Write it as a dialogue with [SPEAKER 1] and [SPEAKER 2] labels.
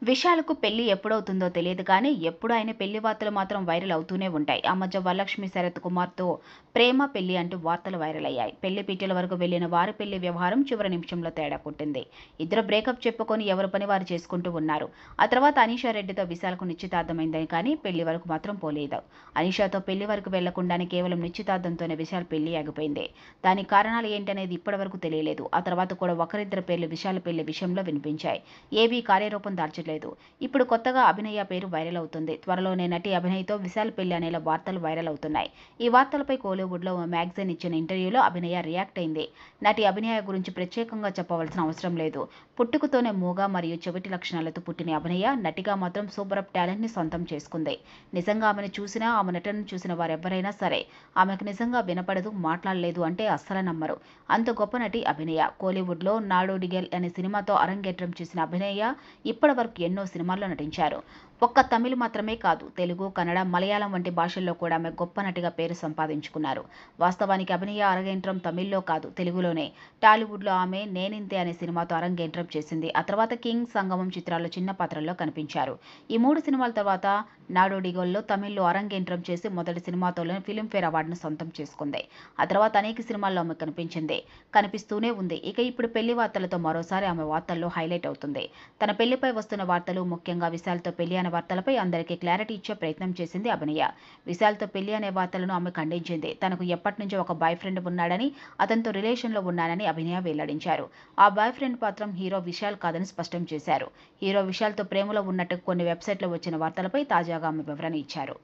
[SPEAKER 1] విశాల్‌కు పెళ్లి ఎప్పుడవుతుందో తెలియదు కానీ, ఎప్పుడూ ఆయన పెళ్లి వార్తలు మాత్రం వైరల్ అవుతూనే ఉంటాయి. ఆ మధ్య వరలక్ష్మి శరత్ కుమార్‌తో ప్రేమ పెళ్లి అంటూ వార్తలు వైరల్ అయ్యాయి. పెళ్లి పీటల వరకు వెళ్లిన వారి పెళ్లి వ్యవహారం చివరి నిమిషంలో తేడా కొట్టింది. ఇద్దరు బ్రేకప్ చెప్పుకొని ఎవరి పని వారు చేసుకుంటూ ఉన్నారు. ఆ తర్వాత అనీషా రెడ్డితో విశాల్‌కు నిశ్చితార్థమైందని కానీ, పెళ్లి వరకు మాత్రం పోలేదు. అనీషాతో పెళ్లి వరకు వెళ్లకుండానే కేవలం నిశ్చితార్థంతోనే విశాల్ పెళ్లి ఆగిపోయింది. దానికి కారణాలు ఏంటనేది ఇప్పటివరకు తెలియలేదు. ఆ తర్వాత కూడా ఒకరిద్దరి పేర్లు విశాల్ పెళ్లి విషయంలో వినిపించాయి. ఏవీ కార్యరూపం దాల్చలేదు. ఇప్పుడు కొత్తగా అభినయ పేరు వైరల్ అవుతుంది. త్వరలోనే నటి అభినయతో విశాల్ పెళ్లి అనేలా వార్తలు వైరల్ అవుతున్నాయి. ఈ వార్తలపై కోలీవుడ్‌లో ఓ మ్యాగజైన్ ఇచ్చిన ఇంటర్వ్యూలో అభినయ రియాక్ట్ అయింది. నటి అభినయ గురించి ప్రత్యేకంగా చెప్పవలసిన అవసరం లేదు. పుట్టుకతోనే మూగ మరియు చెవిటి లక్షణాలతో పుట్టిన అభినయ నటిగా మాత్రం సూపర్ అప్ టాలెంట్‌ని సొంతం చేసుకుంది. నిజంగా ఆమెను చూసినా, ఆమె నటనను చూసిన వారెవ్వరైనా సరే ఆమెకు నిజంగా వినపడదు, మాట్లాడలేదు అంటే అస్సలు నమ్మరు. అంత గొప్ప నటి అభినయ. కోలీవుడ్‌లో నాడోడిగల్ అనే సినిమాతో అరంగేట్రం చేసిన అభినయ ఇప్పటివరకు ఎన్నో సినిమాల్లో నటించారు. ఒక్క తమిళ్ మాత్రమే కాదు, తెలుగు, కన్నడ, మలయాళం వంటి భాషల్లో కూడా ఆమె గొప్ప నటిగా పేరు సంపాదించుకున్నారు. వాస్తవానికి అభినయ అరంగేట్రం తమిళ్లో కాదు, తెలుగులోనే. టాలీవుడ్‌లో ఆమె నేనింతే అనే సినిమాతో అరంగేట్రం చేసింది. ఆ తర్వాత కింగ్, సంగమం చిత్రాల్లో చిన్న పాత్రల్లో కనిపించారు. ఈ 3 సినిమాల తర్వాత నాడోడిగల్లో తమిళ్లో అరంగేట్రం చేసి మొదటి సినిమాతోనే ఫిల్మ్‌ఫేర్ అవార్డును సొంతం చేసుకుంది. ఆ తర్వాత అనేక సినిమాల్లో ఆమె కనిపిస్తూనే ఉంది. ఇక ఇప్పుడు పెళ్లి వార్తలతో మరోసారి ఆమె వార్తల్లో హైలైట్ అవుతుంది. తన పెళ్లిపై వస్తున్న వార్తలు, ముఖ్యంగా విశాల్‌తో పెళ్లి అనే వార్తలపై అందరికీ క్లారిటీ ఇచ్చే ప్రయత్నం చేసింది అభినయ. విశాల్‌తో పెళ్లి అనే వార్తలను ఆమె ఖండించింది. తనకు ఎప్పటినుంచో ఒక బాయ్ ఫ్రెండ్ ఉన్నాడని, అతనితో రిలేషన్‌లో ఉన్నానని అభినయ వెల్లడించారు. ఆ బాయ్ ఫ్రెండ్ మాత్రం హీరో విశాల్ కాదని స్పష్టం చేశారు. హీరో విశాల్‌తో ప్రేమలో ఉన్నట్టు కొన్ని వెబ్‌సైట్‌లో వచ్చిన వార్తలపై తాజాగా ఆమె వివరణ ఇచ్చారు.